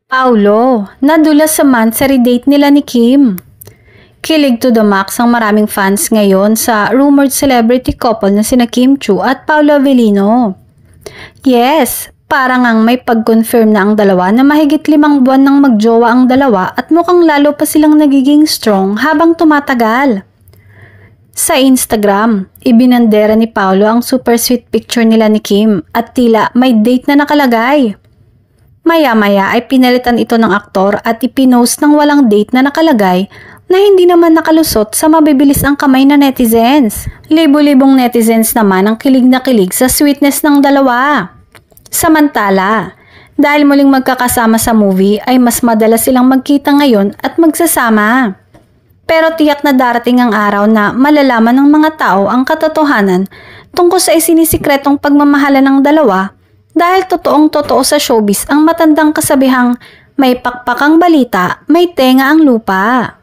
Paulo, nadulas sa monthsary date nila ni Kim. Kilig to the max ang maraming fans ngayon sa rumored celebrity couple na sina Kim Chiu at Paolo Avellino. Yes, parang ang may pag-confirm na ang dalawa na mahigit 5 buwan nang magjowa ang dalawa at mukhang lalo pa silang nagiging strong habang tumatagal. Sa Instagram, ibinandera ni Paolo ang super sweet picture nila ni Kim at tila may date na nakalagay. Maya-maya ay pinalitan ito ng aktor at ipinost ng walang date na nakalagay na hindi naman nakalusot sa mabibilis ang kamay na netizens. Libo-libong netizens naman ang kilig na kilig sa sweetness ng dalawa. Samantala, dahil muling magkakasama sa movie ay mas madalas silang magkita ngayon at magsasama. Pero tiyak na darating ang araw na malalaman ng mga tao ang katotohanan tungkol sa isinisikretong pagmamahala ng dalawa dahil totoong-totoo sa showbiz ang matandang kasabihang may pakpakang balita, may tenga ang lupa.